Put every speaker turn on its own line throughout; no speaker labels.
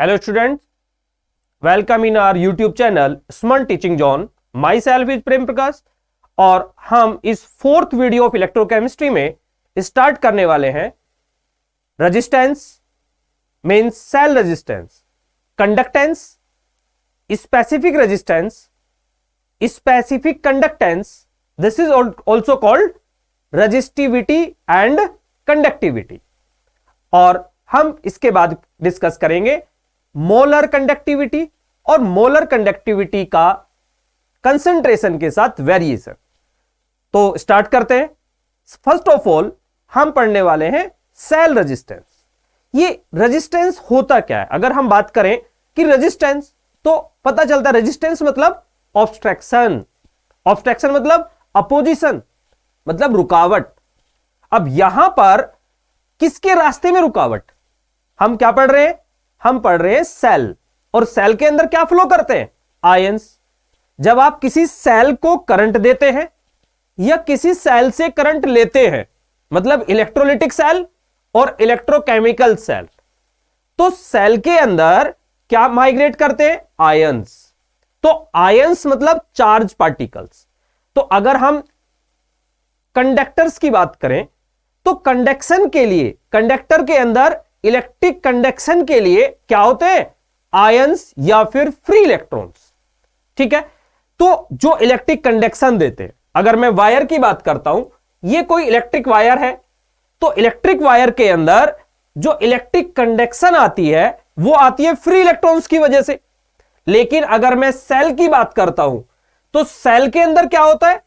Hello students, welcome in our YouTube channel Smart Teaching Zone. Myself is Prem Prakash और हम इस fourth video of electrochemistry में start करने वाले हैं resistance means cell resistance, conductance, specific resistance, specific conductance. This is also called resistivity and conductivity. और हम इसके बाद डिस्कस करेंगे मोलर कंडक्टिविटी और मोलर कंडक्टिविटी का कंसंट्रेशन के साथ वेरिएशन. तो स्टार्ट करते हैं. फर्स्ट ऑफ ऑल हम पढ़ने वाले हैं सेल रेजिस्टेंस. ये रेजिस्टेंस होता क्या है? अगर हम बात करें कि रेजिस्टेंस, तो पता चलता है रेजिस्टेंस मतलब ऑब्स्ट्रक्शन. ऑब्स्ट्रक्शन मतलब अपोजिशन, मतलब रुकावट. अब यहां पर किसके रास्ते में रुकावट? हम क्या पढ़ रहे हैं? हम पढ़ रहे हैं सेल. और सेल के अंदर क्या फ्लो करते हैं? आयंस. जब आप किसी सेल को करंट देते हैं या किसी सेल से करंट लेते हैं, मतलब इलेक्ट्रोलिटिक सेल और इलेक्ट्रोकेमिकल सेल, तो सेल के अंदर क्या माइग्रेट करते हैं? आयंस. तो आयंस मतलब चार्ज पार्टिकल्स. तो अगर हम कंडक्टर्स की बात करें तो कंडक्शन के लिए, कंडक्टर के अंदर इलेक्ट्रिक कंडक्शन के लिए क्या होते हैं? आयंस या फिर फ्री इलेक्ट्रॉन्स. ठीक है. तो जो इलेक्ट्रिक कंडक्शन देते हैं, अगर मैं वायर की बात करता हूं, ये कोई इलेक्ट्रिक वायर है, तो इलेक्ट्रिक वायर के अंदर जो इलेक्ट्रिक कंडक्शन आती है वो आती है फ्री इलेक्ट्रॉन्स की वजह से. लेकिन अगर मैं सेल की बात करता हूं तो सेल के अंदर क्या होता है?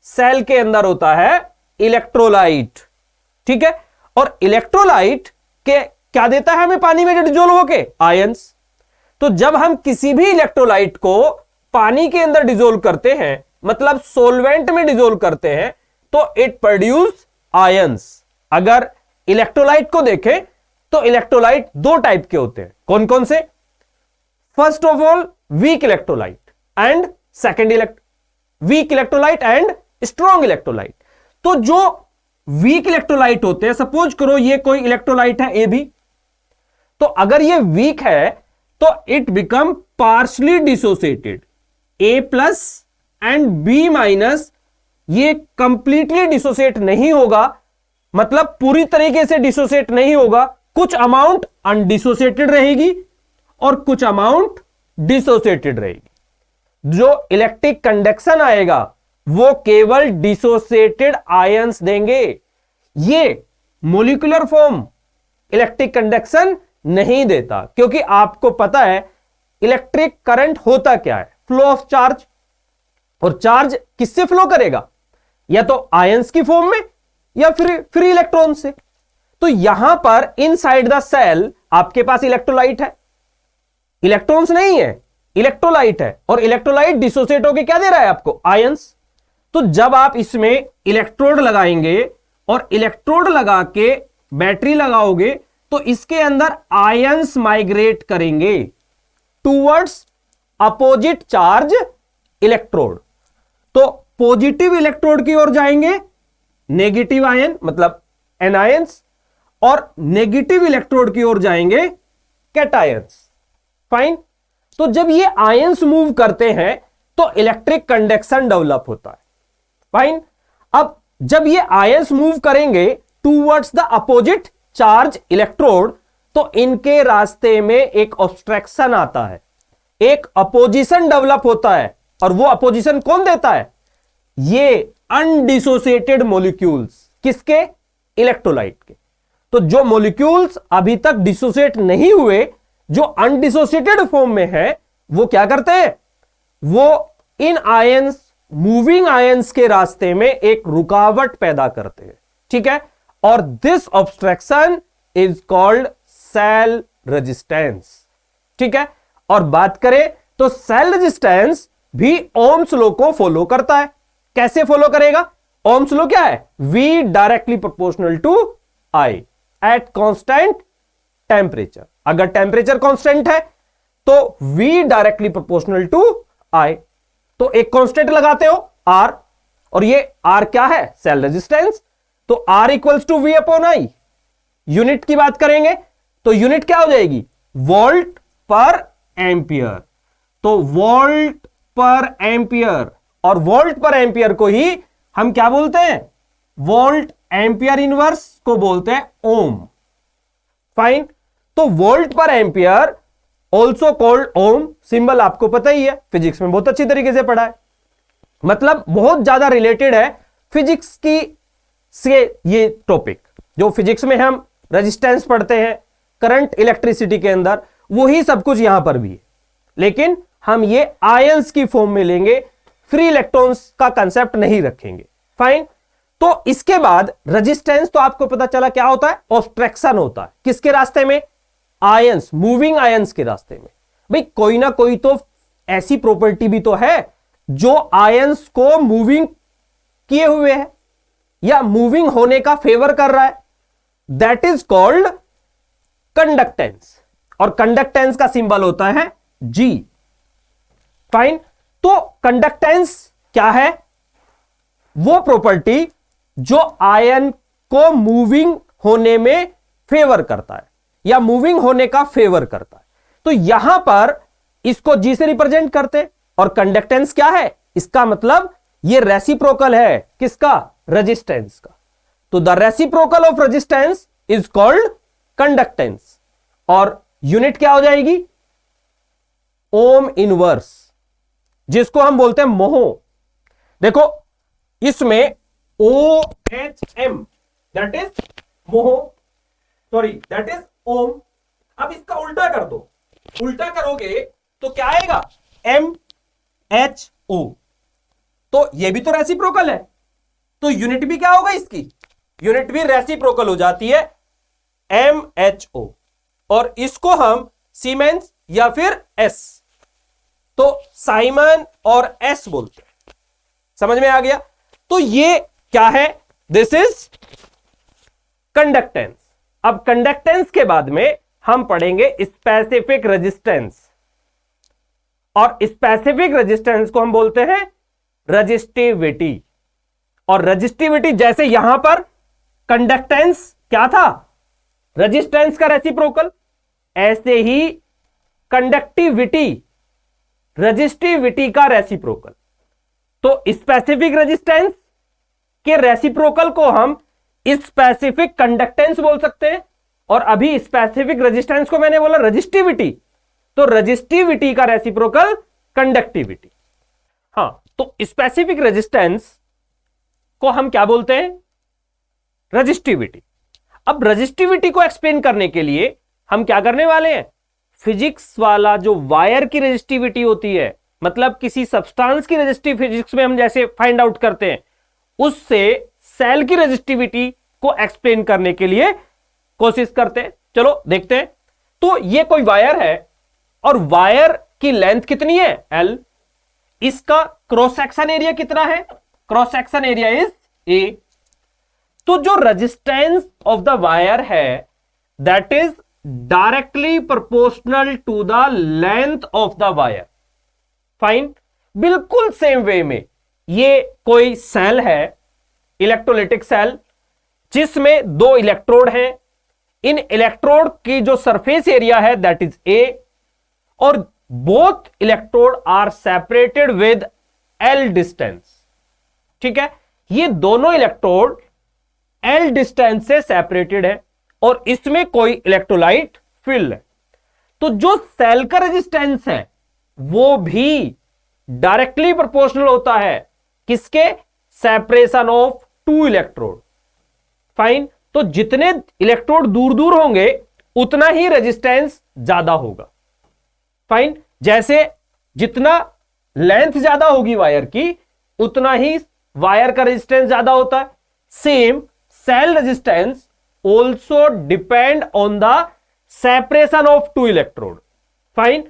सेल के अंदर होता है इलेक्ट्रोलाइट. ठीक है. और इलेक्ट्रोलाइट के क्या देता है हमें पानी में डिसॉल्व होके? आयंस. तो जब हम किसी भी इलेक्ट्रोलाइट को पानी के अंदर डिसॉल्व करते हैं, मतलब सोलवेंट में डिसॉल्व करते हैं, तो इट प्रोड्यूस आयंस. अगर इलेक्ट्रोलाइट को देखें तो इलेक्ट्रोलाइट दो टाइप के होते हैं. कौन कौन से? First of all weak electrolyte and weak electrolyte and strong electrolyte. तो जो वीक इलेक्ट्रोलाइट होते हैं, सपोज करो ये कोई इलेक्ट्रोलाइट है ए बी, तो अगर ये वीक है तो it become partially dissociated. A plus and B minus ये कंप्लीटली डिसोसिएट नहीं होगा, मतलब पूरी तरीके से डिसोसिएट नहीं होगा. कुछ अमाउंट अनडिसोसिएटेड रहेगी और कुछ अमाउंट डिसोसिएटेड रहेगी. जो इलेक्ट्रिक कंडक्शन आएगा वो केवल डिसोसिएटेड आयंस देंगे. ये मोलिकुलर फॉर्म इलेक्ट्रिक कंडक्शन नहीं देता, क्योंकि आपको पता है इलेक्ट्रिक करंट होता क्या है? Flow of charge. और चार्ज किससे फ्लो करेगा? या तो आयंस की फॉर्म में या फिर फ्री इलेक्ट्रॉन से. तो यहां पर इनसाइड द सेल आपके पास इलेक्ट्रोलाइट है, इलेक्ट्रॉन्स नहीं है, इलेक्ट्रोलाइट है. और इलेक्ट्रोलाइट डिसोसिएट होकर क्या दे रहा है आपको? आयंस. तो जब आप इसमें इलेक्ट्रोड लगाएंगे और इलेक्ट्रोड लगा के बैटरी लगाओगे तो इसके अंदर आयंस माइग्रेट करेंगे टूवर्ड्स अपोजिट चार्ज इलेक्ट्रोड. तो पॉजिटिव इलेक्ट्रोड की ओर जाएंगे नेगेटिव आयन, मतलब एनायंस, और नेगेटिव इलेक्ट्रोड की ओर जाएंगे कैटायंस. फाइन. तो जब ये आयंस मूव करते हैं तो इलेक्ट्रिक कंडक्शन डेवलप होता है. फाइन. अब जब ये आयंस मूव करेंगे towards the opposite charge electrode, तो इनके रास्ते में एक ऑब्स्ट्रक्शन आता है, एक अपोजिशन डेवलप होता है. और वो अपोजिशन कौन देता है? ये अनडिसोसिएटेड मॉलिक्यूल्स. किसके? इलेक्ट्रोलाइट के. तो जो मॉलिक्यूल्स अभी तक डिसोसिएट नहीं हुए, जो अनडिसोसिएटेड फॉर्म में है, वो क्या करते हैं? वो इन आयंस, मूविंग आयंस के रास्ते में एक रुकावट पैदा करते हैं. ठीक है. और this obstruction is called cell resistance. ठीक है. और बात करें तो सेल रेजिस्टेंस भी ओम्स लॉ को फॉलो करता है. कैसे फॉलो करेगा? ओम्स लॉ क्या है? V directly proportional to I at constant temperature. अगर टेम्परेचर कांस्टेंट है तो V directly proportional to I. तो एक कांस्टेंट लगाते हो R, और ये R क्या है? Cell resistance. तो R equals to V upon I. Unit की बात करेंगे तो यूनिट क्या हो जाएगी? वोल्ट पर एम्पियर। तो वोल्ट पर एम्पियर, और वोल्ट पर एम्पियर को ही हम क्या बोलते हैं, वोल्ट एम्पियर इनवर्स को बोलते हैं ओम। फाइन। तो वोल्ट पर एम्पियर ऑल्सो कॉल्ड ओम, सिंबल आपको पता ही है, फिजिक्स में बहुत अच्छी तरीके से पढ़ा है, मतलब बहुत ज्यादा रिलेटेड है फिजिक्स की से ये टॉपिक। जो फिजिक्स में हम रेजिस्टेंस पढ़ते हैं करंट इलेक्ट्रिसिटी के अंदर, वही सब कुछ यहां पर भी है, लेकिन हम ये आयंस की फॉर्म में लेंगे, फ्री इलेक्ट्रॉन्स का कंसेप्ट नहीं रखेंगे। फाइन। तो इसके बाद रेजिस्टेंस तो आपको पता चला क्या होता है, ऑब्स्ट्रक्शन होता है किसके रास्ते में, आयंस, मूविंग आयंस के रास्ते में। भाई कोई ना कोई तो ऐसी प्रॉपर्टी भी तो है जो आयंस को मूविंग किए हुए है या मूविंग होने का फेवर कर रहा है, दैट इज कॉल्ड कंडक्टेंस, और कंडक्टेंस का सिंबल होता है G। फाइन। तो कंडक्टेंस क्या है, वो प्रॉपर्टी जो आयन को मूविंग होने में फेवर करता है या मूविंग होने का फेवर करता है। तो यहां पर इसको G से रिप्रेजेंट करते हैं, और कंडक्टेंस क्या है, इसका मतलब ये रेसिप्रोकल है किसका, रेजिस्टेंस का। तो the reciprocal of resistance is called conductance, और यूनिट क्या हो जाएगी, ओम इनवर्स, जिसको हम बोलते हैं मोह। देखो इसमें OHM दैट इज मोह, सॉरी दैट इज ओम। अब इसका उल्टा कर दो, उल्टा करोगे तो क्या आएगा, MHO। तो ये भी तो रेसिप्रोकल है, तो यूनिट भी क्या होगा इसकी, यूनिट भी रेसिप्रोकल हो जाती है MHO, और इसको हम सीमेंस या फिर S, तो साइमन और S बोलते हैं। समझ में आ गया। तो ये क्या है, दिस इज कंडक्टेंस। अब कंडक्टेंस के बाद में हम पढ़ेंगे स्पेसिफिक रेजिस्टेंस, और स्पेसिफिक रेजिस्टेंस को हम बोलते हैं रजिस्टिविटी। और रजिस्टिविटी जैसे यहां पर कंडक्टेंस क्या था, रेजिस्टेंस का रेसिप्रोकल, ऐसे ही कंडक्टिविटी रजिस्टिविटी का रेसिप्रोकल। तो स्पेसिफिक रेजिस्टेंस के रेसिप्रोकल को हम स्पेसिफिक कंडक्टेंस बोल सकते हैं, और अभी स्पेसिफिक रेजिस्टेंस को मैंने बोला रजिस्टिविटी, तो रजिस्टिविटी का रेसिप्रोकल कंडक्टिविटी। हां, तो स्पेसिफिक रेजिस्टेंस को हम क्या बोलते हैं, रजिस्टिविटी। अब रजिस्टिविटी को एक्सप्लेन करने के लिए हम क्या करने वाले हैं, फिजिक्स वाला जो वायर की रजिस्टिविटी होती है, मतलब किसी सब्सटेंस की रजिस्टिव फिजिक्स में हम जैसे फाइंड आउट करते हैं, उससे सेल की रजिस्टिविटी को एक्सप्लेन करने के लिए कोशिश करते हैं। चलो देखते हैं। तो ये कोई वायर है, और वायर की लेंथ कितनी है, L। इसका क्रॉस सेक्शन एरिया कितना है, cross section area is A। तो जो रेजिस्टेंस ऑफ द वायर है that is directly proportional to the length of the wire. Fine. बिल्कुल सेम वे में ये कोई सेल है, इलेक्ट्रोलाइटिक सेल, जिसमें दो इलेक्ट्रोड हैं। इन इलेक्ट्रोड की जो सरफेस एरिया है दैट इज A, और both electrode are separated with L distance. ठीक है, ये दोनों इलेक्ट्रोड L डिस्टेंस से सेपरेटेड है, और इसमें कोई इलेक्ट्रोलाइट फिल्ड है। तो जो सेल का रेजिस्टेंस है वो भी डायरेक्टली प्रोपोर्शनल होता है किसके, separation of two electrode. Fine. तो जितने इलेक्ट्रोड दूर दूर होंगे उतना ही रेजिस्टेंस ज्यादा होगा। फाइन। जैसे जितना लेंथ ज्यादा होगी वायर की, उतना ही वायर का रेजिस्टेंस ज्यादा होता है। Same cell resistance also depend on the separation of two electrode। Fine.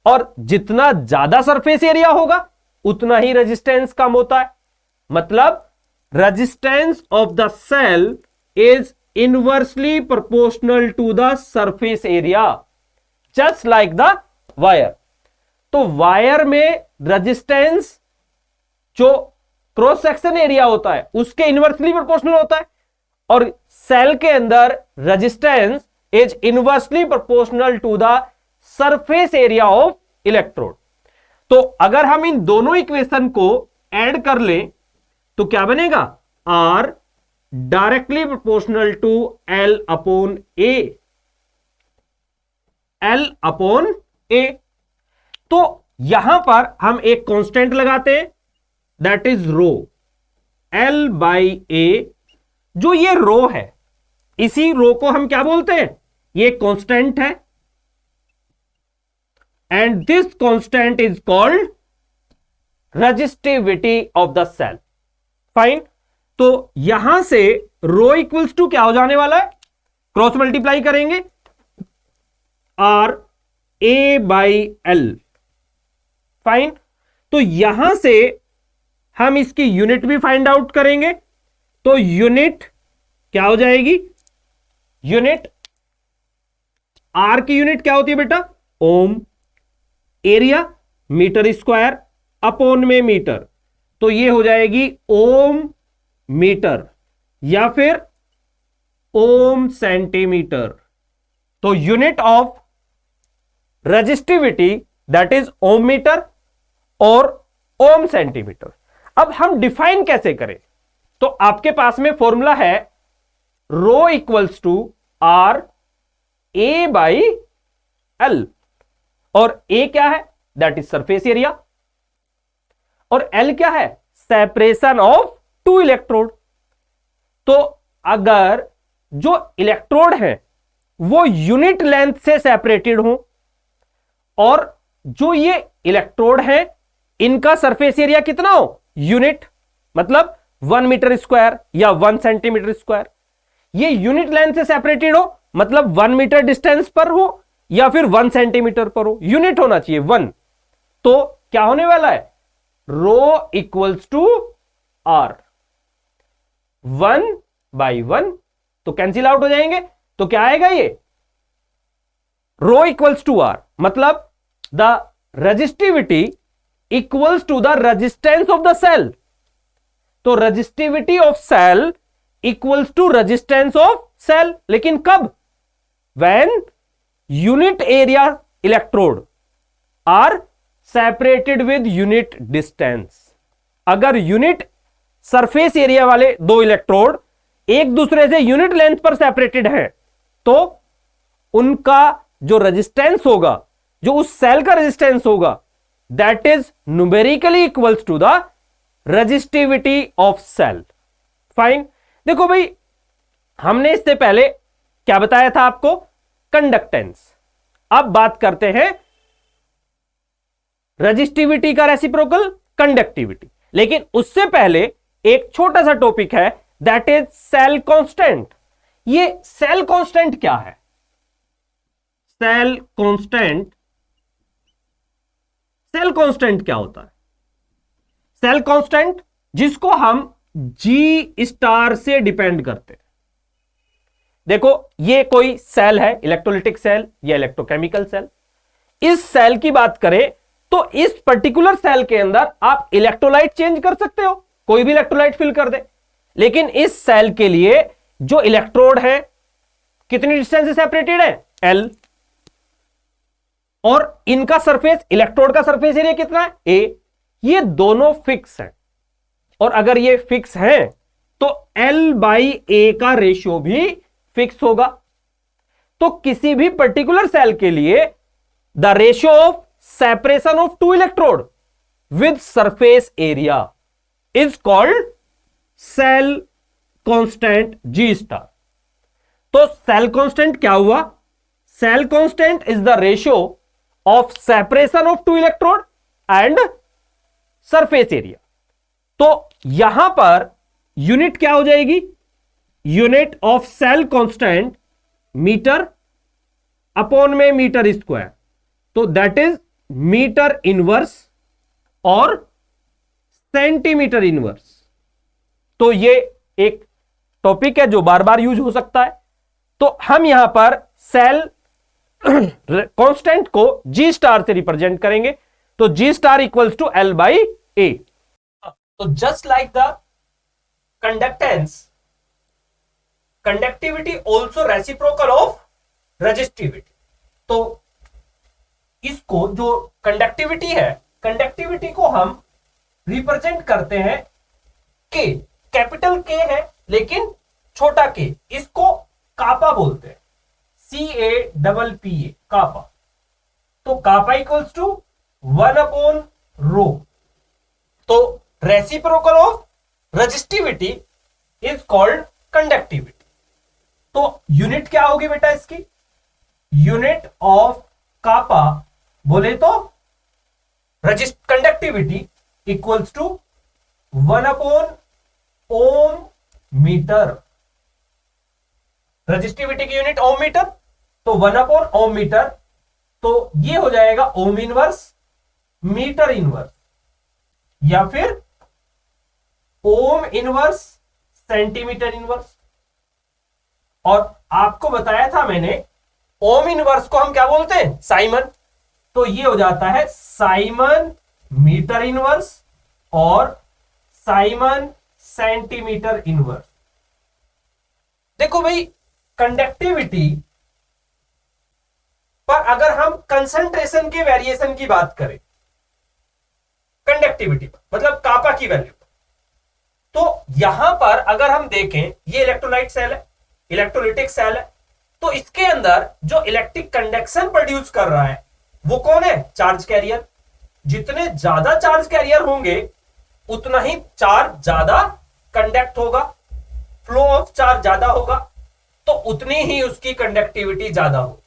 और जितना ज्यादा सरफेस एरिया होगा उतना ही रेजिस्टेंस कम होता है, मतलब resistance of the cell is inversely proportional to the surface area, just like the wire. तो वायर में रेजिस्टेंस जो क्रॉस सेक्शन एरिया होता है उसके इनवर्सली प्रोपोर्शनल होता है, और सेल के अंदर resistance is inversely proportional to the surface area of electrode. तो अगर हम इन दोनों इक्वेशन को ऐड कर लें तो क्या बनेगा, R directly proportional to L upon A, L upon A। तो यहां पर हम एक कांस्टेंट लगाते हैं, that is rho, L by A। जो ये रो है, इसी रो को हम क्या बोलते हैं, ये कांस्टेंट है, and this constant is called resistivity of the cell. Fine. तो यहां से रो इक्वल्स टू क्या हो जाने वाला है, क्रॉस मल्टीप्लाई करेंगे, R A by L। Fine. तो यहां से हम इसकी यूनिट भी फाइंड आउट करेंगे। तो यूनिट क्या हो जाएगी, यूनिट आर की यूनिट क्या होती है बेटा, ohm, area metre square upon में मीटर, तो ये हो जाएगी ओम मीटर या फिर ओम सेंटीमीटर। तो unit of resistivity that is ohm metre और ओम सेंटीमीटर। अब हम डिफाइन कैसे करें, तो आपके पास में फॉर्मूला है rho equals to R A by L, और ए क्या है, दैट इज सरफेस एरिया, और एल क्या है, सेपरेशन ऑफ टू इलेक्ट्रोड। तो अगर जो इलेक्ट्रोड है वो यूनिट लेंथ से सेपरेटेड हो, और जो ये इलेक्ट्रोड है इनका सरफेस एरिया कितना हो, यूनिट, मतलब 1 मीटर स्क्वायर या 1 सेंटीमीटर स्क्वायर, ये यूनिट लेंथ से सेपरेटेड हो, मतलब 1 मीटर डिस्टेंस पर हो या फिर 1 सेंटीमीटर पर हो, यूनिट होना चाहिए 1। तो क्या होने वाला है, rho equals to are, 1 by 1, तो कैंसिल आउट हो जाएंगे, तो क्या आएगा ये, रो इक्वल्स टू आर, मतलब the resistivity equals to the resistance of the cell. तो resistivity of cell equals to resistance of cell, लेकिन कब, when unit area electrode are separated with unit distance. अगर यूनिट सरफेस एरिया वाले दो electrode एक दूसरे से यूनिट लेंथ पर सेपरेटेड हैं, तो उनका जो रेजिस्टेंस होगा, जो उस सेल का रेजिस्टेंस होगा, that is numerically equals to the resistivity of cell. Fine. देखो भाई, हमने इससे पहले क्या बताया था आपको, कंडक्टेंस। अब बात करते हैं रेजिस्टिविटी का रेसिप्रोकल, कंडक्टिविटी। लेकिन उससे पहले एक छोटा सा टॉपिक है, दैट इज सेल कांस्टेंट। ये सेल कांस्टेंट क्या है, सेल कांस्टेंट, सेल कांस्टेंट क्या होता है, सेल कांस्टेंट जिसको हम जी स्टार से डिपेंड करते हैं। देखो ये कोई सेल है, इलेक्ट्रोलिटिक सेल या इलेक्ट्रोकेमिकल सेल। इस सेल की बात करें तो इस पर्टिकुलर सेल के अंदर आप इलेक्ट्रोलाइट चेंज कर सकते हो, कोई भी इलेक्ट्रोलाइट फिल कर दे, लेकिन इस सेल के लिए जो इलेक्ट्रोड है कितनी डिस्टेंस से सेपरेटेड है, एल, और इनका सरफेस, इलेक्ट्रोड का सरफेस एरिया कितना है, ए। ये दोनों फिक्स हैं, और अगर ये फिक्स हैं तो एल बाई ए का रेशियो भी फिक्स होगा। तो किसी भी पर्टिकुलर सेल के लिए the ratio of separation of two electrode with surface area is called cell constant G star. तो सेल कांस्टेंट क्या हुआ, cell constant is the ratio of separation of two electrode and surface area. तो यहां पर unit क्या हो जाएगी, unit of cell constant metre upon में मीटर स्क्वायर, तो दैट इज मीटर इनवर्स और सेंटीमीटर इनवर्स। तो ये एक टॉपिक है जो बार बार यूज हो सकता है। तो हम यहां पर सेल कांस्टेंट को जी स्टार से रिप्रेजेंट करेंगे, तो G star equals to L by A. तो just like the conductance, conductivity also reciprocal of resistivity. तो इसको जो कंडक्टिविटी है, कंडक्टिविटी को हम रिप्रेजेंट करते हैं के, कैपिटल के है लेकिन छोटा के, इसको कापा बोलते हैं, CAPPA, कापा। तो कापा इक्वल्स टू 1/ρ। तो reciprocal of resistivity is called conductivity. तो यूनिट क्या होगी बेटा इसकी? यूनिट ऑफ कापा बोले तो कंडक्टिविटी इक्वल्स टू 1/ओम मीटर। रेजिस्टिविटी की यूनिट ओम मीटर, तो 1/ओम मीटर, तो ये हो जाएगा ओम इनवर्स मीटर इनवर्स, या फिर ओम इनवर्स सेंटीमीटर इनवर्स। और आपको बताया था मैंने ओम इनवर्स को हम क्या बोलते हैं? साइमन। तो ये हो जाता है साइमन मीटर इनवर्स और साइमन सेंटीमीटर इनवर्स। देखो भाई, कंडक्टिविटी पर अगर हम कंसंट्रेशन के वेरिएशन की बात करें, कंडक्टिविटी पर मतलब कापा की वैल्यू, तो यहां पर अगर हम देखें, ये इलेक्ट्रोलाइट सेल है, इलेक्ट्रोलिटिक सेल है, तो इसके अंदर जो इलेक्ट्रिक कंडक्शन प्रोड्यूस कर रहा है वो कौन है? Charge carrier. जितने ज्यादा चार्ज कैरियर होंगे उतना ही चार्ज ज्यादा कंडक्ट होगा, फ्लो ऑफ चार्ज ज्यादा होगा, तो उतनी ही उसकी कंडक्टिविटी ज्यादा होगी।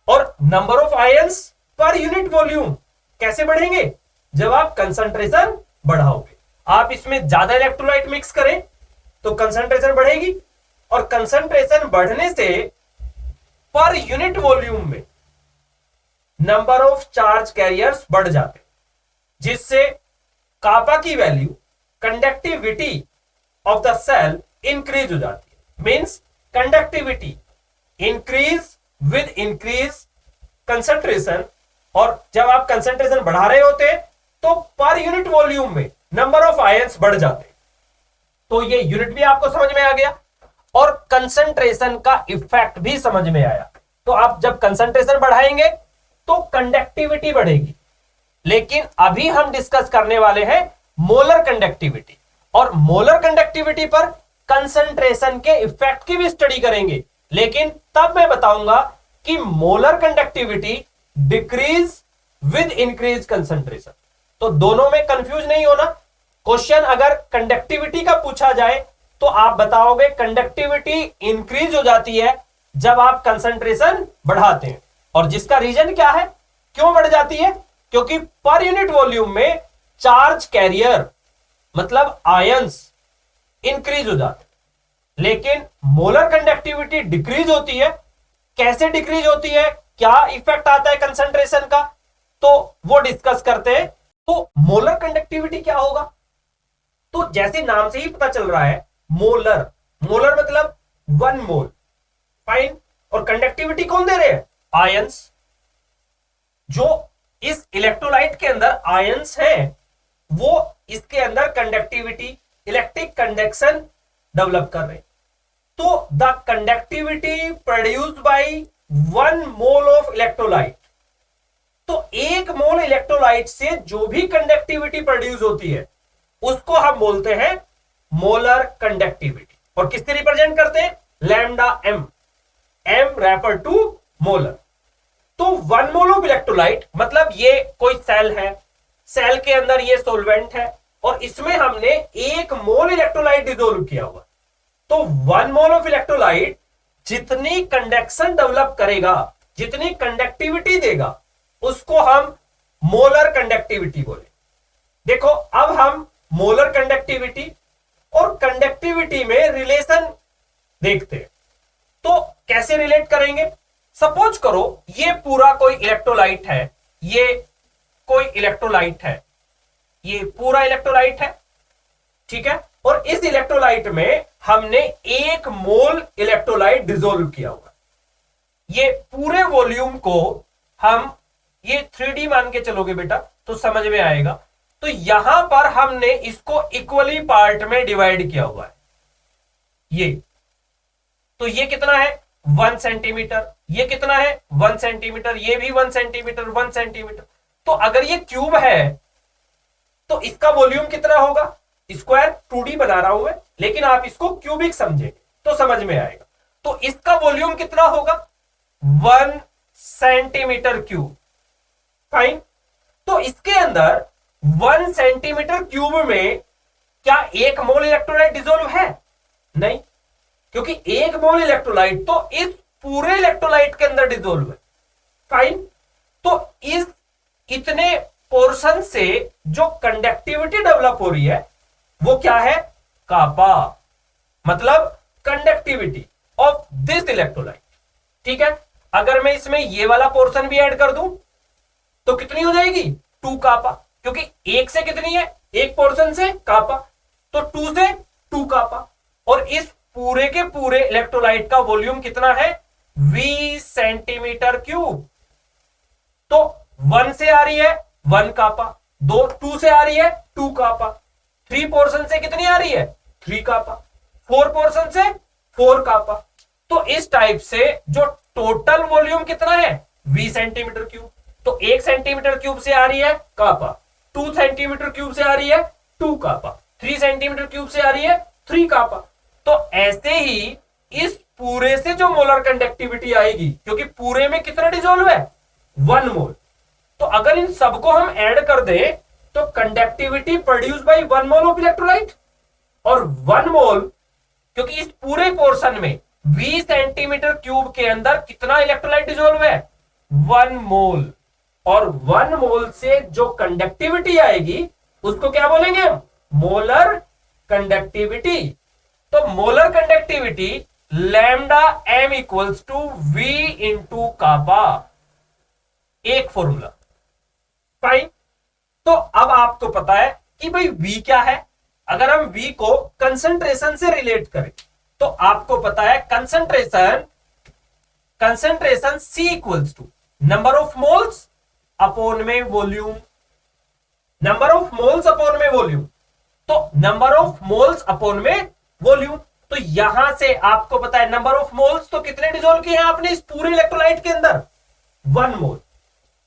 और नंबर ऑफ आयंस पर यूनिट वॉल्यूम कैसे बढ़ेंगे? जब आप कंसंट्रेशन बढ़ाओगे। आप इसमें ज्यादा इलेक्ट्रोलाइट मिक्स करें तो कंसंट्रेशन बढ़ेगी, और कंसंट्रेशन बढ़ने से पर यूनिट वॉल्यूम में नंबर ऑफ चार्ज कैरियर्स बढ़ जाते, जिससे कापा की value, conductivity of the cell increase हो जाती है। Means conductivity increase with increase concentration, और जब आप कंसंट्रेशन बढ़ा रहे होते तो पर यूनिट वॉल्यूम में नंबर ऑफ आयंस बढ़ जाते। तो ये यूनिट भी आपको समझ में आ गया और कंसंट्रेशन का इफेक्ट भी समझ में आया। तो आप जब कंसंट्रेशन बढ़ाएंगे तो कंडक्टिविटी बढ़ेगी। लेकिन अभी हम डिस्कस करने वाले हैं मोलर कंडक्टिविटी, और मोलर कंडक्टिविटी पर कंसंट्रेशन के इफेक्ट की भी स्टडी करेंगे। लेकिन तब मैं बताऊंगा कि molar conductivity decrease with increase concentration. तो दोनों में कंफ्यूज नहीं होना। क्वेश्चन अगर कंडक्टिविटी का पूछा जाए तो आप बताओगे कंडक्टिविटी इंक्रीज हो जाती है जब आप कंसंट्रेशन बढ़ाते हैं। और जिसका रीजन क्या है, क्यों बढ़ जाती है? क्योंकि पर यूनिट वॉल्यूम में चार्ज कैरियर मतलब आयंस इंक्रीज हो जाते हैं। लेकिन मोलर कंडक्टिविटी डिक्रीज होती है। कैसे डिक्रीज होती है, क्या इफेक्ट आता है कंसंट्रेशन का, तो वो डिस्कस करते हैं। तो मोलर कंडक्टिविटी क्या होगा? तो जैसे नाम से ही पता चल रहा है, मोलर, मोलर मतलब 1 मोल, फाइन। और कंडक्टिविटी कौन दे रहे हैं? आयंस। जो इस इलेक्ट्रोलाइट के अंदर आयंस हैं, वो इसके अंदर कंडक्टिविटी, इलेक्ट्रिक कंडक्शन डेवलप कर रहे हैं। तो the conductivity produced by 1 mole of electrolyte, तो 1 मोल इलेक्ट्रोलाइट से जो भी कंडक्टिविटी प्रोड्यूस होती है उसको हम बोलते हैं मोलर कंडक्टिविटी। और किससे रिप्रेजेंट करते हैं? Lambda M, M refer to molar. तो 1 मोल ऑफ इलेक्ट्रोलाइट मतलब ये कोई सेल है, सेल के अंदर ये सोलवेंट है और इसमें हमने 1 मोल इलेक्ट्रोलाइट डिसोल्व किया हुआ। तो 1 मोल ऑफ इलेक्ट्रोलाइट जितनी कंडक्शन डेवलप करेगा, जितनी कंडक्टिविटी देगा, उसको हम मोलर कंडक्टिविटी बोले। देखो, अब हम मोलर कंडक्टिविटी और कंडक्टिविटी में रिलेशन देखते हैं। तो कैसे रिलेट करेंगे? सपोज करो ये पूरा कोई इलेक्ट्रोलाइट है, ये कोई इलेक्ट्रोलाइट है, ये पूरा इलेक्ट्रोलाइट है, ठीक है। और इस इलेक्ट्रोलाइट में हमने 1 मोल इलेक्ट्रोलाइट डिसोल्व किया हुआ। ये पूरे वॉल्यूम को हम ये 3D मान के चलोगे बेटा तो समझ में आएगा। तो यहां पर हमने इसको इक्वली पार्ट में डिवाइड किया हुआ है। ये तो ये कितना है? 1 सेंटीमीटर, ये कितना है 1 सेंटीमीटर, ये भी 1 सेंटीमीटर 1 सेंटीमीटर। तो अगर ये क्यूब है तो इसका वॉल्यूम कितना होगा, स्क्वायर 2D बना रहा हूं मैं, लेकिन आप इसको क्यूबिक समझेंगे तो समझ में आएगा। तो इसका वॉल्यूम कितना होगा 1 सेंटीमीटर क्यूब। फाइन। तो इसके अंदर 1 सेंटीमीटर क्यूब में क्या 1 मोल इलेक्ट्रोलाइट डिसॉल्व है? नहीं, क्योंकि 1 मोल इलेक्ट्रोलाइट तो इस पूरे इलेक्ट्रोलाइट के अंदर डिसॉल्व है। फाइन। तो इस इतने पोर्शन से जो कंडक्टिविटी डेवलप हो रही है वो क्या है, कापा, मतलब कंडक्टिविटी ऑफ दिस इलेक्ट्रोलाइट। ठीक है। अगर मैं इसमें ये वाला पोर्शन भी ऐड कर दूं तो कितनी हो जाएगी 2 कापा, क्योंकि 1 से कितनी है, 1 पोर्शन से कापा, तो 2 से 2 कापा। और इस पूरे के पूरे इलेक्ट्रोलाइट का वॉल्यूम कितना है V सेंटीमीटर क्यूब। तो 1 से आ रही है 1 कापा, 2 से आ रही है 2 कापा, 3 पोर्शन से कितनी आ रही है 3 कापा, 4 पोर्शन से 4 कापा। तो इस टाइप से जो टोटल वॉल्यूम कितना है V सेंटीमीटर क्यूब। तो 1 सेंटीमीटर क्यूब से आ रही है कापा, 2 सेंटीमीटर क्यूब से आ रही है 2 कापा, 3 सेंटीमीटर क्यूब से आ रही है 3 कापा। तो ऐसे ही इस पूरे से जो मोलर कंडक्टिविटी आएगी, क्योंकि पूरे में कितना डिसॉल्व है 1 मोल, तो अगर इन सबको हम ऐड कर दें तो conductivity produce by 1 mole of electrolyte. और 1 मोल, क्योंकि इस पूरे पोर्शन में 20 सेंटीमीटर क्यूब के अंदर कितना इलेक्ट्रोलाइट डिसॉल्व है 1 मोल। और 1 मोल से जो कंडक्टिविटी आएगी उसको क्या बोलेंगे, मोलर कंडक्टिविटी। तो molar conductivity lambda m equals to V into kappa, एक फॉर्मूला। फाइन। तो अब आपको पता है कि भाई V क्या है। अगर हम V को कंसंट्रेशन से रिलेट करें तो आपको पता है concentration C equals to number of moles upon में volume, number of moles upon में वॉल्यूम। तो नंबर ऑफ मोल्स अपॉन में वॉल्यूम, तो यहां से आपको पता है नंबर ऑफ मोल्स तो कितने डिसॉल्व किए हैं आपने इस पूरे इलेक्ट्रोलाइट के अंदर 1 मोल।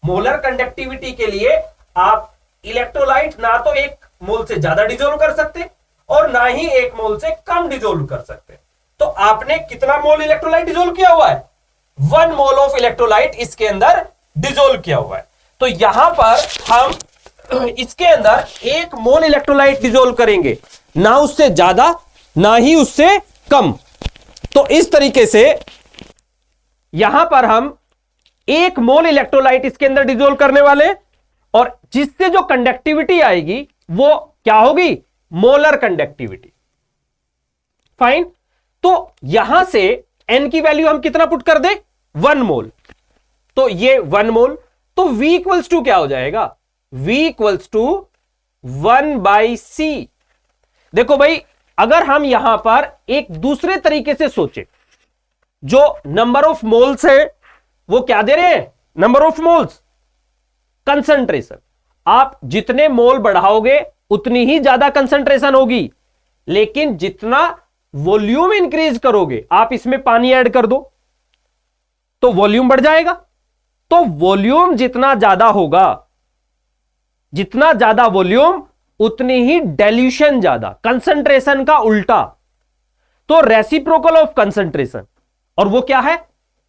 मोलर कंडक्टिविटी के लिए आप इलेक्ट्रोलाइट ना तो 1 मोल से ज्यादा डिसॉल्व कर सकते और ना ही 1 मोल से कम डिसॉल्व कर सकते। तो आपने कितना मोल इलेक्ट्रोलाइट डिसॉल्व किया हुआ है 1 मोल ऑफ इलेक्ट्रोलाइट इसके अंदर डिसॉल्व किया हुआ है। तो यहां पर हम इसके अंदर 1 मोल इलेक्ट्रोलाइट डिसॉल्व करेंगे, ना उससे ज्यादा ना ही उससे कम। तो इस तरीके से यहां पर हम 1 मोल इलेक्ट्रोलाइट इसके अंदर डिसॉल्व करने वाले, और जिससे जो कंडक्टिविटी आएगी वो क्या होगी, मोलर कंडक्टिविटी। फाइन। तो यहां से n की वैल्यू हम कितना पुट कर दे 1 मोल, तो ये 1 मोल। तो V इक्वल्स टू क्या हो जाएगा, V इक्वल्स टू 1/c। देखो भाई, अगर हम यहां पर एक दूसरे तरीके से सोचे, जो नंबर ऑफ मोल्स है वो क्या दे रहे हैं, नंबर ऑफ मोल्स, कंसंट्रेशन। आप जितने मोल बढ़ाओगे उतनी ही ज्यादा कंसंट्रेशन होगी, लेकिन जितना वॉल्यूम इंक्रीज करोगे, आप इसमें पानी ऐड कर दो तो वॉल्यूम बढ़ जाएगा। तो वॉल्यूम जितना ज्यादा होगा, जितना ज्यादा वॉल्यूम उतनी ही डाइल्यूशन ज्यादा, कंसंट्रेशन का उल्टा। तो रेसिप्रोकल ऑफ कंसंट्रेशन, और वो क्या है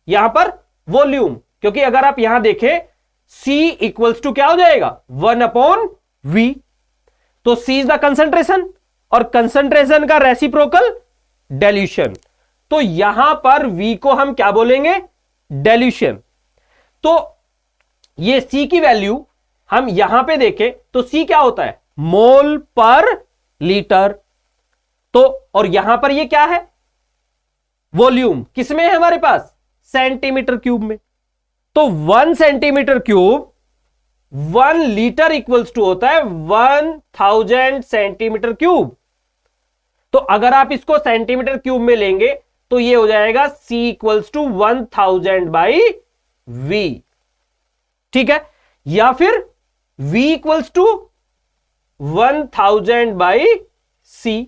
यहां पर वॉल्यूम, क्योंकि अगर आप यहां देखें C इक्वल्स टू क्या हो जाएगा 1/V। तो C इज द कंसंट्रेशन और कंसंट्रेशन का रेसिप्रोकल डाइल्यूशन। तो यहां पर V को हम क्या बोलेंगे, डाइल्यूशन। तो ये C की वैल्यू हम यहां पे देखें तो C क्या होता है, मोल पर लीटर। तो और यहां पर ये क्या है, वॉल्यूम किसमें है हमारे पास, सेंटीमीटर क्यूब में। तो 1 centimetre cube 1 litre equals to होता है 1000 सेंटीमीटर क्यूब। तो अगर आप इसको सेंटीमीटर क्यूब में लेंगे तो ये हो जाएगा C इक्वल्स टू 1000/V। ठीक है, या फिर V इक्वल्स टू 1000/C।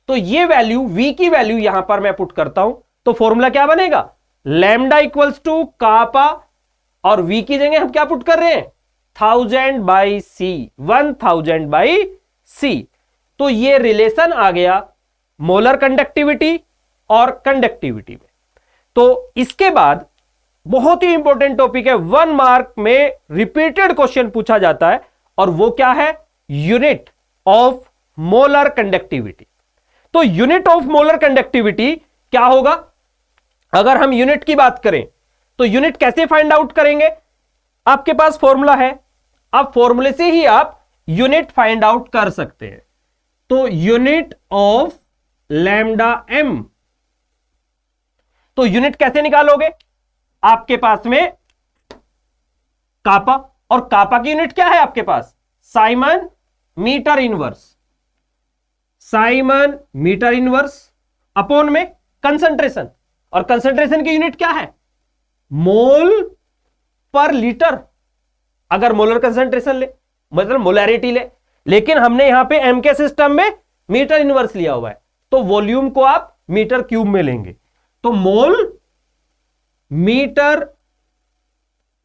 तो ये वैल्यू, V की वैल्यू यहां पर मैं पुट करता हूं तो फॉर्मूला क्या बनेगा, लैम्डा इक्वल्स टू कापा, और v की जगह हम क्या पुट कर रहे हैं 1000/c, 1000/c। तो ये रिलेशन आ गया मोलर कंडक्टिविटी और कंडक्टिविटी में। तो इसके बाद बहुत ही इंपॉर्टेंट टॉपिक है, 1 मार्क में रिपीटेड क्वेश्चन पूछा जाता है, और वो क्या है, यूनिट ऑफ मोलर कंडक्टिविटी। तो यूनिट ऑफ मोलर कंडक्टिविटी क्या होगा? अगर हम यूनिट की बात करें तो यूनिट कैसे फाइंड आउट करेंगे? आपके पास फॉर्मूला है, आप फॉर्मूले से ही आप यूनिट फाइंड आउट कर सकते हैं। तो यूनिट ऑफ लैम्डा एम, तो यूनिट कैसे निकालोगे? आपके पास में कापा, और कापा की यूनिट क्या है आपके पास? Siemens meter inverse, siemens meter inverse upon में कंसंट्रेशन, और कंसंट्रेशन की यूनिट क्या है? मोल पर लीटर। अगर मोलर कंसंट्रेशन ले मतलब मोलैरिटी ले, लेकिन हमने यहां पे एम के सिस्टम में मीटर इनवर्स लिया हुआ है, तो वॉल्यूम को आप मीटर क्यूब में लेंगे। तो मोल मीटर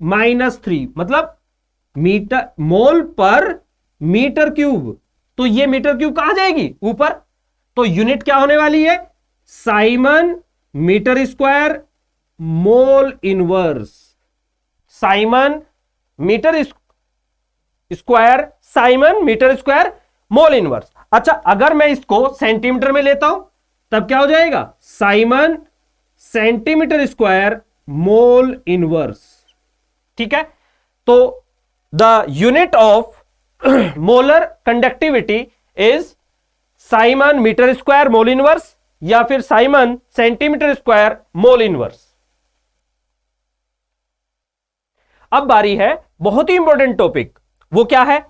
-3 मतलब मीटर, मोल पर मीटर क्यूब। तो ये मीटर क्यूब कहां जाएगी? ऊपर। तो यूनिट क्या होने वाली है? Siemens metre square mole inverse, siemens metre square, siemens metre square mole inverse. अच्छा, अगर मैं इसको सेंटीमीटर में लेता हूं तब क्या हो जाएगा? Siemens centimetre square mole inverse. ठीक है, तो the unit of molar conductivity is siemens metre square mole inverse, या फिर siemens centimetre square mole inverse. अब बारी है बहुत ही इंपॉर्टेंट टॉपिक, वो क्या है?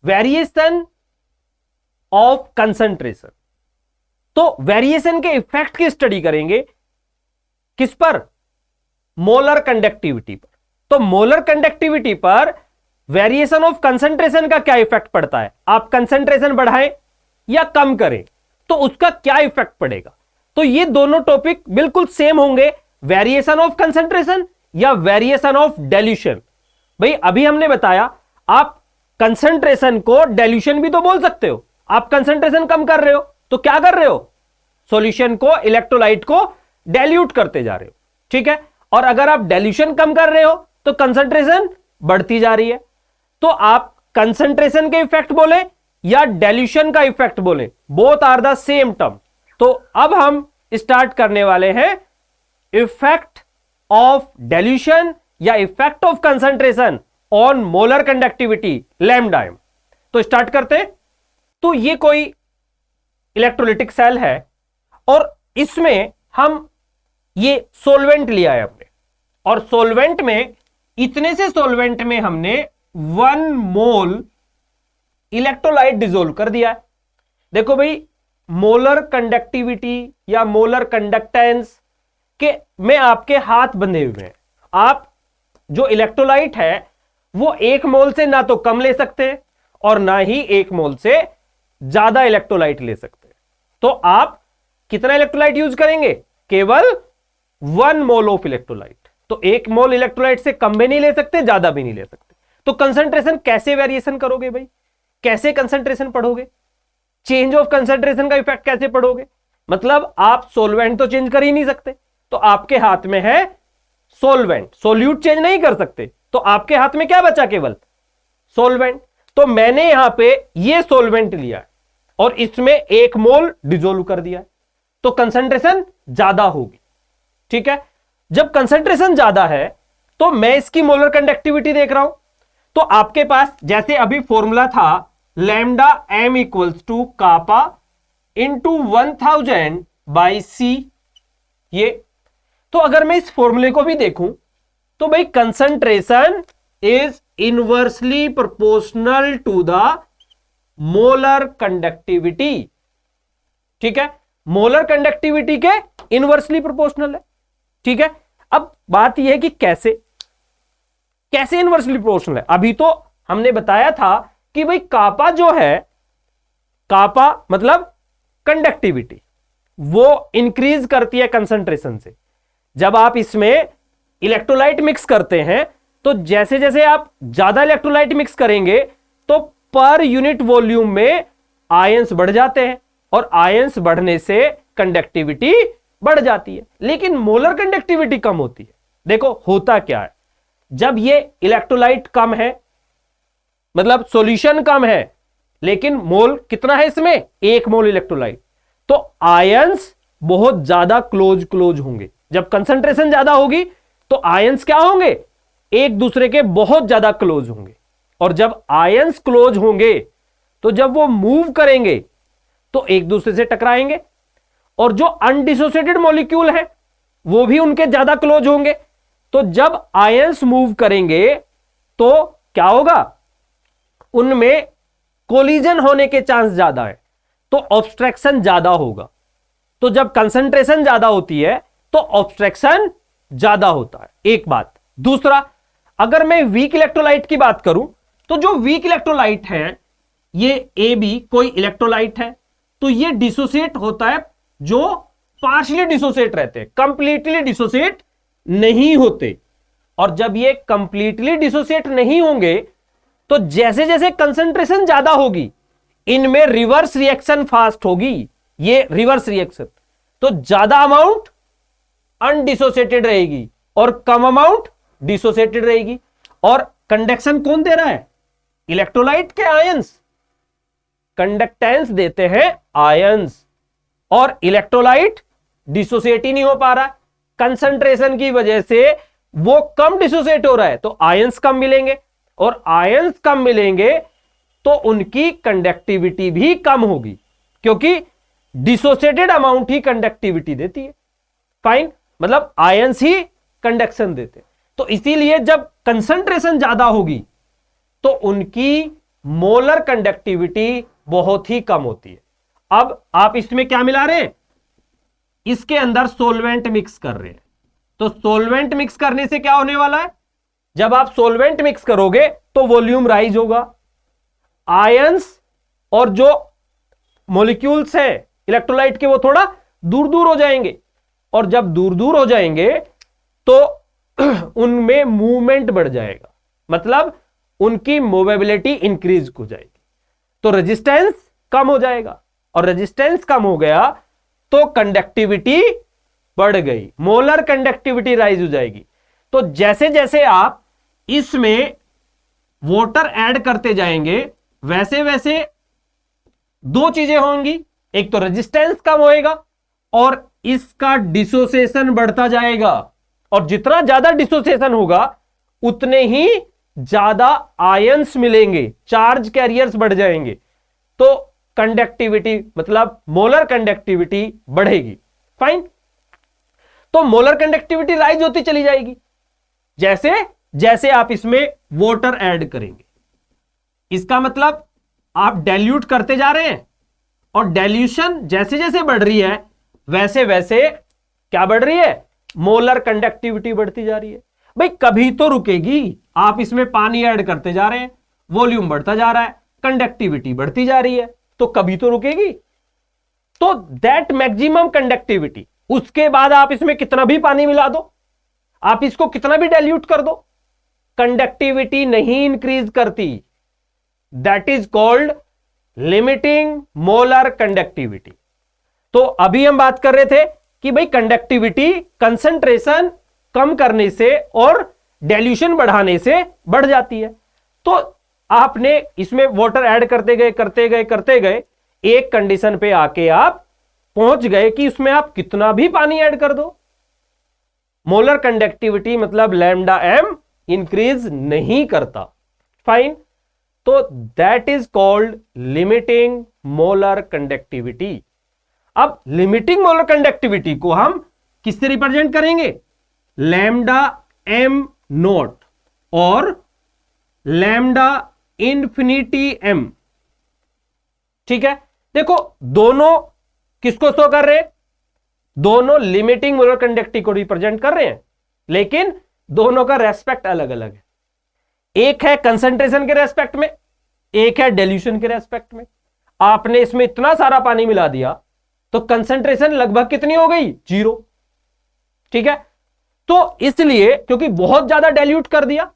Variation of concentration. तो वेरिएशन के इफेक्ट की स्टडी करेंगे, किस पर? मोलर कंडक्टिविटी पर। तो मोलर कंडक्टिविटी पर वेरिएशन ऑफ कंसंट्रेशन का क्या इफेक्ट पड़ता है? आप कंसंट्रेशन बढ़ाएं या कम करें तो उसका क्या इफेक्ट पड़ेगा? तो ये दोनों टॉपिक बिल्कुल सेम होंगे, वेरिएशन ऑफ कंसंट्रेशन या वेरिएशन ऑफ डाइल्यूशन। भाई अभी हमने बताया आप कंसंट्रेशन को डाइल्यूशन भी तो बोल सकते हो। आप कंसंट्रेशन कम कर रहे हो तो क्या कर रहे हो? सॉल्यूशन को, इलेक्ट्रोलाइट को डाइल्यूट करते जा रहे हो। ठीक है, और अगर आप डाइल्यूशन कम कर रहे हो तो कंसंट्रेशन बढ़ती जा रही है। तो आप कंसंट्रेशन के इफेक्ट बोले या डाइल्यूशन का इफेक्ट बोले, both are the same term. तो अब हम स्टार्ट करने वाले हैं इफेक्ट ऑफ डाइल्यूशन या effect of concentration on molar conductivity lambda M. तो स्टार्ट करते हैं। तो ये कोई इलेक्ट्रोलिटिक सेल है और इसमें हम ये सॉल्वेंट लिया है हमने, और सॉल्वेंट में इतने से सॉल्वेंट में हमने 1 मोल इलेक्ट्रोलाइट डिसोल्व कर दिया है। देखो भाई, मोलर कंडक्टिविटी या मोलर कंडक्टेंस के में आपके हाथ बंधे हुए हैं। आप जो इलेक्ट्रोलाइट है वो 1 मोल से ना तो कम ले सकते और ना ही 1 मोल से ज्यादा इलेक्ट्रोलाइट ले सकते। तो आप कितना इलेक्ट्रोलाइट यूज करेंगे? केवल 1 मोल ऑफ इलेक्ट्रोलाइट। तो 1 मोल इलेक्ट्रोलाइट से कम भी नहीं ले सकते, ज्यादा भी नहीं ले सकते। तो कंसंट्रेशन कैसे वेरिएशन करोगे भाई? कैसे कंसंट्रेशन पढ़ोगे? चेंज ऑफ कंसंट्रेशन का इफेक्ट कैसे पढ़ोगे? मतलब आप सॉल्वेंट तो चेंज कर ही नहीं सकते, तो आपके हाथ में है सॉल्वेंट, सोल्यूट चेंज नहीं कर सकते, तो आपके हाथ में क्या बचा? केवल सॉल्वेंट। तो मैंने यहां पे ये सॉल्वेंट लिया है और इसमें 1 मोल डिसोल्व कर दिया है, तो कंसंट्रेशन ज्यादा होगी। ठीक है, जब कंसंट्रेशन ज्यादा है तो मैं इसकी मोलर कंडक्टिविटी देख रहा हूं। तो आपके पास जैसे अभी फॉर्मूला था lambda M equals to kappa into 1000/c, ये तो अगर मैं इस फॉर्मूले को भी देखूं तो भाई concentration is inversely proportional to the molar conductivity. ठीक है, मोलर कंडक्टिविटी के इनवर्सली प्रोपोर्शनल है। ठीक है, अब बात यह है कि कैसे इनवर्सली प्रोपोर्शनल है। अभी तो हमने बताया था कि भाई कापा जो है, कापा मतलब कंडक्टिविटी, वो इंक्रीज करती है कंसंट्रेशन से। जब आप इसमें इलेक्ट्रोलाइट मिक्स करते हैं तो जैसे जैसे आप ज्यादा इलेक्ट्रोलाइट मिक्स करेंगे तो पर यूनिट वॉल्यूम में आयंस बढ़ जाते हैं और आयंस बढ़ने से कंडक्टिविटी बढ़ जाती है, लेकिन मोलर कंडक्टिविटी कम होती है। देखो होता क्या है, जब ये इलेक्ट्रोलाइट कम है मतलब सॉल्यूशन कम है, लेकिन मोल कितना है इसमें, 1 मोल इलेक्ट्रोलाइट, तो आयंस बहुत ज्यादा क्लोज होंगे। जब कंसंट्रेशन ज्यादा होगी तो आयंस क्या होंगे, एक दूसरे के बहुत ज्यादा क्लोज होंगे, और जब आयंस क्लोज होंगे तो जब वो मूव करेंगे तो एक दूसरे से टकराएंगे, और जो अनडिसोसिएटेड मॉलिक्यूल है वो भी उनके ज्यादा क्लोज होंगे। तो जब आयंस मूव करेंगे तो क्या होगा, उनमें कोलिजन होने के चांस ज्यादा है, तो ऑब्स्ट्रक्शन ज्यादा होगा। तो जब कंसंट्रेशन ज्यादा होती है तो ऑब्स्ट्रक्शन ज्यादा होता है, एक बात। दूसरा, अगर मैं वीक इलेक्ट्रोलाइट की बात करूं तो जो वीक इलेक्ट्रोलाइट है, ये AB कोई इलेक्ट्रोलाइट है, तो ये डिसोसिएट होता है, जो पार्शियली डिसोसिएट रहते हैं, कंप्लीटली डिसोसिएट नहीं होते। और जब ये कंप्लीटली डिसोसिएट नहीं होंगे तो जैसे जैसे कंसंट्रेशन ज्यादा होगी इनमें रिवर्स रिएक्शन फास्ट होगी, ये रिवर्स रिएक्शन, तो ज्यादा अमाउंट अनडिसोसिएटेड रहेगी और कम अमाउंट डिसोसिएटेड रहेगी। और कंडक्शन कौन दे रहा है, इलेक्ट्रोलाइट के आयंस, कंडक्टेंस देते हैं आयंस, और इलेक्ट्रोलाइट डिसोसिएट ही नहीं हो पा रहा, कंसंट्रेशन की वजह से वो कम डिसोसिएट हो रहा है, तो आयंस कम मिलेंगे, और आयंस कम मिलेंगे तो उनकी कंडक्टिविटी भी कम होगी, क्योंकि डिसोसिएटेड अमाउंट ही कंडक्टिविटी देती है। फाइन, मतलब आयंस ही कंडक्शन देते हैं। तो इसीलिए जब कंसंट्रेशन ज्यादा होगी तो उनकी मोलर कंडक्टिविटी बहुत ही कम होती है। अब आप इसमें क्या मिला रहे हैं, इसके अंदर सोलवेंट मिक्स कर रहे हैं, तो सोलवेंट मिक्स करने से क्या होने वाला है, जब आप सोलवेंट मिक्स करोगे तो वॉल्यूम राइज होगा, आयंस और जो मॉलिक्यूल्स हैं इलेक्ट्रोलाइट के वो थोड़ा दूर दूर हो जाएंगे, और जब दूर दूर हो जाएंगे तो उनमें मूवमेंट बढ़ जाएगा, मतलब उनकी मूवेबिलिटी इंक्रीज हो जाएगी, तो रेजिस्टेंस कम हो जाएगा, और रेजिस्टेंस कम हो गया तो कंडक्टिविटी बढ़ गई, मोलर कंडक्टिविटी राइज हो जाएगी। तो जैसे जैसे आप इसमें वाटर ऐड करते जाएंगे वैसे वैसे दो चीजें होंगी, एक तो रेजिस्टेंस कम होएगा और इसका डिसोसिएशन बढ़ता जाएगा, और जितना ज्यादा डिसोसिएशन होगा उतने ही ज्यादा आयंस मिलेंगे, चार्ज कैरियर्स बढ़ जाएंगे, तो कंडक्टिविटी मतलब मोलर कंडक्टिविटी बढ़ेगी। फाइन, तो मोलर कंडक्टिविटी राइज होती चली जाएगी जैसे जैसे आप इसमें वाटर ऐड करेंगे। इसका मतलब आप डाइल्यूट करते जा रहे हैं, और डाइल्यूशन जैसे जैसे बढ़ रही है वैसे वैसे क्या बढ़ रही है, मोलर कंडक्टिविटी बढ़ती जा रही है। भाई कभी तो रुकेगी, आप इसमें पानी ऐड करते जा रहे हैं, वॉल्यूम बढ़ता जा रहा है, कंडक्टिविटी बढ़ती जा रही है, तो कभी तो रुकेगी। तो दैट मैक्सिमम कंडक्टिविटी, उसके बाद आप इसमें कितना भी पानी मिला दो, आप इसको कितना भी डाइल्यूट कर दो, कंडक्टिविटी नहीं इंक्रीज करती। That is called limiting molar conductivity. तो अभी हम बात कर रहे थे कि भाई कंडक्टिविटी कंसंट्रेशन कम करने से और डाइल्यूशन बढ़ाने से बढ़ जाती है। तो आपने इसमें वाटर ऐड करते गए, एक कंडीशन पे आके आप पहुंच गए कि इसमें आप कितना भी पानी ऐड कर दो, मोलर कंडक्टिविटी मतलब लैम्डा एम इंक्रीज नहीं करता। फाइन, तो that is called limiting molar conductivity. अब लिमिटिंग मोलर कंडक्टिविटी को हम किससे रिप्रेजेंट करेंगे, लैम्डा एम नॉट और लैम्डा इंफिनिटी एम। ठीक है, देखो दोनों किसको शो कर रहे हैं, दोनों लिमिटिंग मोलर कंडक्टिविटी को रिप्रेजेंट कर रहे हैं, लेकिन दोनों का रेस्पेक्ट अलग अलग है। एक है कंसंट्रेशन के रेस्पेक्ट में, एक है डाइल्यूशन के रेस्पेक्ट में। आपने इसमें इतना सारा पानी मिला दिया तो कंसंट्रेशन लगभग कितनी हो गई, 0। ठीक है, तो इसलिए क्योंकि बहुत ज्यादा डाइल्यूट कर दिया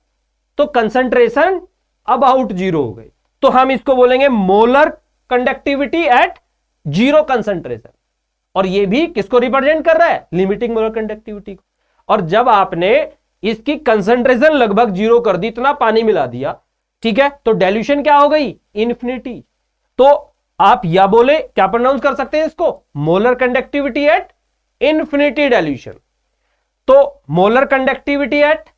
तो कंसंट्रेशन अबाउट जीरो हो गई, तो हम इसको बोलेंगे molar conductivity at zero concentration. और ये भी किसको रिप्रेजेंट कर रहा है? लिमिटिंग मोलर कंडक्टिविटी को। और जब आपने इसकी कंसंट्रेशन लगभग जीरो कर दी, इतना पानी मिला दिया, ठीक है, तो डाइल्यूशन क्या हो गई? इन्फिनिटी। तो आप या बोले क्या प्रोनाउंस कर सकते हैं इसको? Molar conductivity at infinity dilution. तो molar conductivity at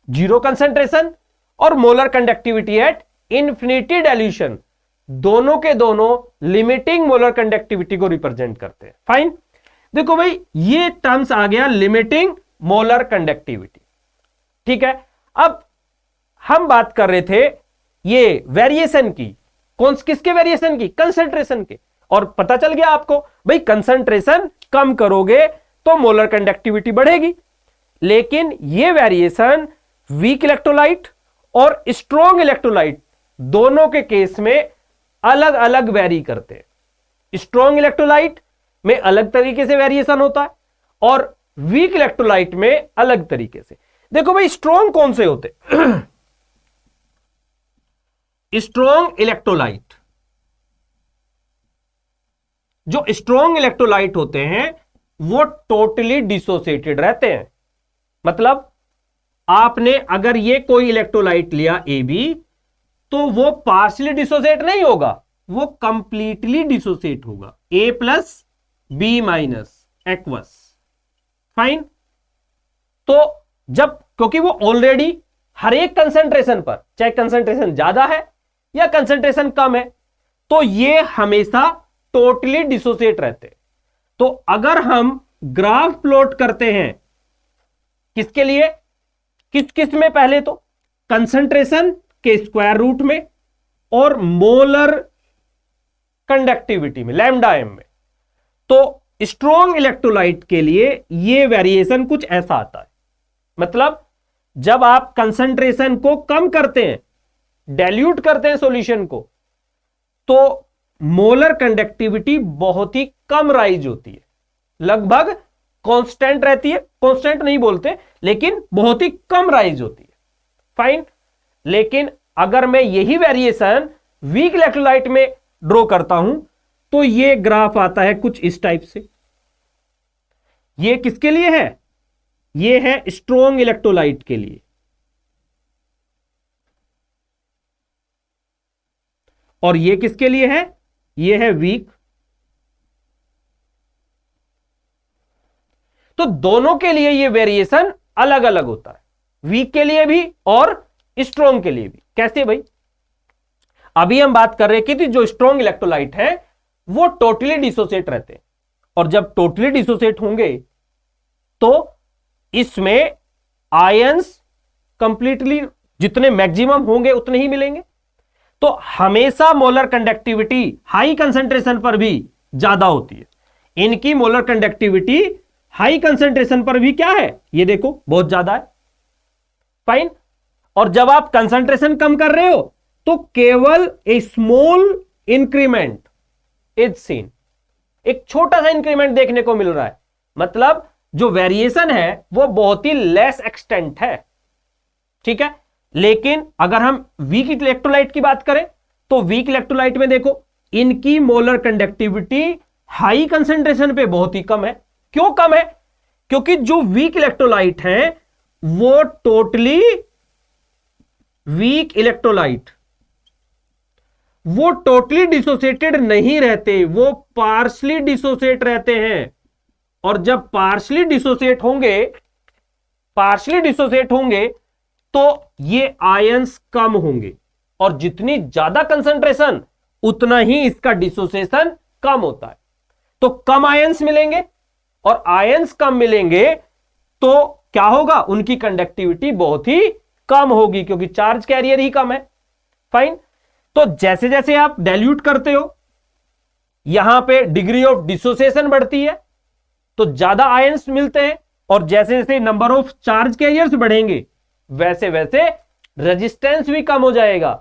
zero concentration और molar conductivity at infinity dilution, दोनों के दोनों लिमिटिंग मोलर कंडक्टिविटी को रिप्रेजेंट करते हैं। फाइन। देखो भाई, ये टर्म्स आ गया लिमिटिंग मोलर कंडक्टिविटी, ठीक है। अब हम बात कर रहे थे ये वेरिएशन की, किसके वेरिएशन की? कंसंट्रेशन के। और पता चल गया आपको भाई, कंसंट्रेशन कम करोगे तो मोलर कंडक्टिविटी बढ़ेगी। लेकिन ये वेरिएशन वीक इलेक्ट्रोलाइट और स्ट्रॉन्ग इलेक्ट्रोलाइट दोनों के केस में अलग अलग वेरी करते हैं। स्ट्रॉन्ग इलेक्ट्रोलाइट में अलग तरीके से वेरिएशन होता है और वीक इलेक्ट्रोलाइट में अलग तरीके से। देखो भाई, स्ट्रॉन्ग कौन से होते? स्ट्रॉन्ग इलेक्ट्रोलाइट, जो स्ट्रॉन्ग इलेक्ट्रोलाइट होते हैं वो टोटली डिसोसिएटेड रहते हैं। मतलब आपने अगर ये कोई इलेक्ट्रोलाइट लिया AB, तो वो पार्शियली डिसोसिएट नहीं होगा, वो कंप्लीटली डिसोसिएट होगा, A plus B minus aqueous. Fine. तो जब, क्योंकि वो ऑलरेडी हर एक कंसंट्रेशन पर, चाहे कंसंट्रेशन ज्यादा है या कंसंट्रेशन कम है, तो ये हमेशा टोटली डिसोसिएट रहते हैं। तो अगर हम ग्राफ प्लॉट करते हैं किसके लिए, किस किस में? पहले तो कंसंट्रेशन के स्क्वायर रूट में और मोलर कंडक्टिविटी में, लैम्डा एम में। तो स्ट्रॉन्ग इलेक्ट्रोलाइट के लिए ये वेरिएशन कुछ ऐसा आता है। मतलब जब आप कंसंट्रेशन को कम करते हैं, डाइल्यूट करते हैं सॉल्यूशन को, तो मोलर कंडक्टिविटी बहुत ही कम राइज होती है, लगभग कांस्टेंट रहती है। कांस्टेंट नहीं बोलते, लेकिन बहुत ही कम राइज होती है। फाइन। लेकिन अगर मैं यही वेरिएशन वीक इलेक्ट्रोलाइट में ड्रॉ करता हूं, तो ये ग्राफ आता है कुछ इस टाइप से। ये किसके लिए है? ये है स्ट्रॉन्ग इलेक्ट्रोलाइट के लिए। और ये किसके लिए है? ये है वीक। तो दोनों के लिए ये वेरिएशन अलग अलग होता है, वीक के लिए भी और स्ट्रॉन्ग के लिए भी। कैसे भाई? अभी हम बात कर रहे हैं कि जो स्ट्रॉन्ग इलेक्ट्रोलाइट है वो टोटली डिसोसिएट रहते हैं, और जब टोटली डिसोसिएट होंगे तो इसमें आयंस कंप्लीटली जितने मैक्सिमम होंगे उतने ही मिलेंगे। तो हमेशा मोलर कंडक्टिविटी हाई कंसंट्रेशन पर भी ज्यादा होती है। इनकी मोलर कंडक्टिविटी हाई कंसंट्रेशन पर भी क्या है? ये देखो, बहुत ज्यादा है। फाइन। और जब आप कंसंट्रेशन कम कर रहे हो तो केवल ए स्मॉल इंक्रीमेंट इज सीन, एक छोटा सा इंक्रीमेंट देखने को मिल रहा है। मतलब जो वेरिएशन है वो बहुत ही लेस एक्सटेंट है, ठीक है। लेकिन अगर हम वीक इलेक्ट्रोलाइट की बात करें तो वीक इलेक्ट्रोलाइट में देखो, इनकी मोलर कंडक्टिविटी हाई कंसंट्रेशन पे बहुत ही कम है। क्यों कम है? क्योंकि जो वीक इलेक्ट्रोलाइट है वो टोटली वीक इलेक्ट्रोलाइट, वो टोटली डिसोसिएटेड नहीं रहते, वो पार्शली डिसोसिएट रहते हैं। और जब पार्शली डिसोसिएट होंगे तो ये आयंस कम होंगे, और जितनी ज्यादा कंसंट्रेशन उतना ही इसका डिसोसिएशन कम होता है। तो कम आयंस मिलेंगे, और आयंस कम मिलेंगे तो क्या होगा? उनकी कंडक्टिविटी बहुत ही कम होगी, क्योंकि चार्ज कैरियर ही कम है। फाइन। तो जैसे जैसे आप डाइल्यूट करते हो, यहां पे डिग्री ऑफ डिसोसिएशन बढ़ती है तो ज्यादा आयंस मिलते हैं, और जैसे जैसे नंबर ऑफ चार्ज कैरियर्स बढ़ेंगे वैसे वैसे रेजिस्टेंस भी कम हो जाएगा,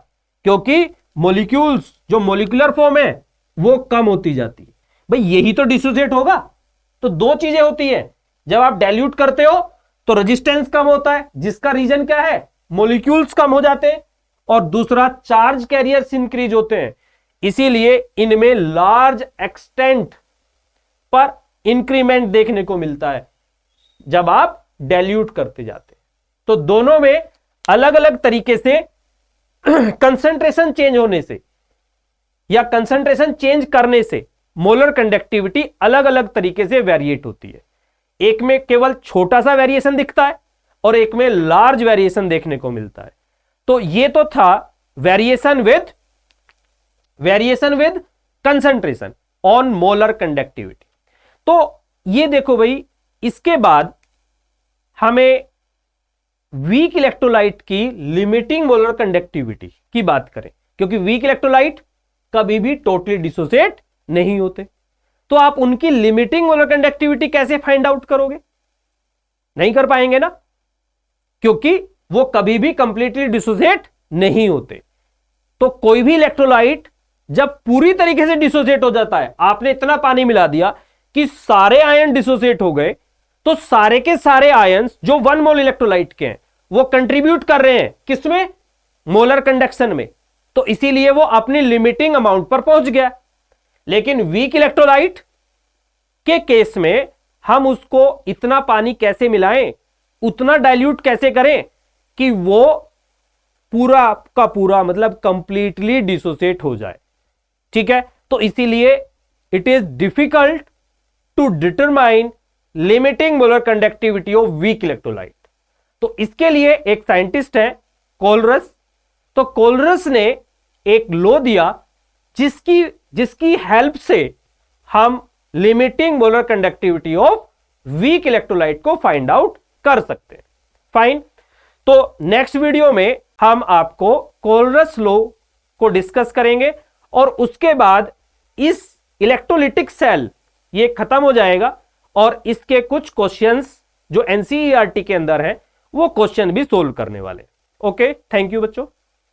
क्योंकि मॉलिक्यूल्स जो मॉलिक्यूलर फॉर्म है वो कम होती जाती है। भाई यही तो डिसोसिएट होगा। तो दो चीजें होती है, जब आप डाइल्यूट करते हो तो रेजिस्टेंस कम होता है, जिसका रीजन क्या है, मॉलिक्यूल्स कम हो जाते हैं, और दूसरा चार्ज कैरियर्स इंक्रीज होते हैं, इसीलिए इनमें लार्ज एक्सटेंट पर इंक्रीमेंट देखने को मिलता है जब आप डाइल्यूट करते जाते हैं। तो दोनों में अलग अलग तरीके से कंसंट्रेशन चेंज होने से या कंसंट्रेशन चेंज करने से मोलर कंडक्टिविटी अलग अलग तरीके से वेरिएट होती है। एक में केवल छोटा सा वेरिएशन दिखता है और एक में लार्ज वेरिएशन देखने को मिलता है। तो ये तो था variation with concentration on molar conductivity. तो ये देखो भाई, इसके बाद हमें वीक इलेक्ट्रोलाइट की लिमिटिंग मोलर कंडक्टिविटी की बात करें, क्योंकि वीक इलेक्ट्रोलाइट कभी भी टोटली डिसोसिएट नहीं होते। तो आप उनकी लिमिटिंग मोलर कंडक्टिविटी कैसे फाइंड आउट करोगे? नहीं कर पाएंगे ना, क्योंकि वो कभी भी कंप्लीटली डिसोसिएट नहीं होते। तो कोई भी इलेक्ट्रोलाइट जब पूरी तरीके से डिसोसिएट हो जाता है, आपने इतना पानी मिला दिया कि सारे आयन डिसोसिएट हो गए, तो सारे के सारे आयन्स जो 1 मोल इलेक्ट्रोलाइट के हैं वो कंट्रीब्यूट कर रहे हैं किसमें, मोलर कंडक्शन में। तो इसीलिए वो अपनी लिमिटिंग अमाउंट पर पहुंच गया। लेकिन वीक इलेक्ट्रोलाइट के केस में हम उसको इतना पानी कैसे मिलाएं, उतना डाइल्यूट कैसे करें कि वो पूरा का पूरा मतलब कंप्लीटली डिसोसिएट हो जाए। ठीक है, तो इसीलिए it is difficult to determine limiting molar conductivity of weak electrolyte. तो इसके लिए एक साइंटिस्ट है कोलरस। तो कोलरस ने एक लॉ दिया जिसकी हेल्प से हम limiting molar conductivity of weak electrolyte को फाइंड आउट कर सकते हैं। फाइन, तो नेक्स्ट वीडियो में हम आपको कोलरस लॉ को डिस्कस करेंगे और उसके बाद इस इलेक्ट्रोलिटिक सेल ये खत्म हो जाएगा और इसके कुछ क्वेश्चंस जो एनसीईआरटी के अंदर हैं वो क्वेश्चन भी सोल्व करने वाले। ओके, थैंक यू बच्चों।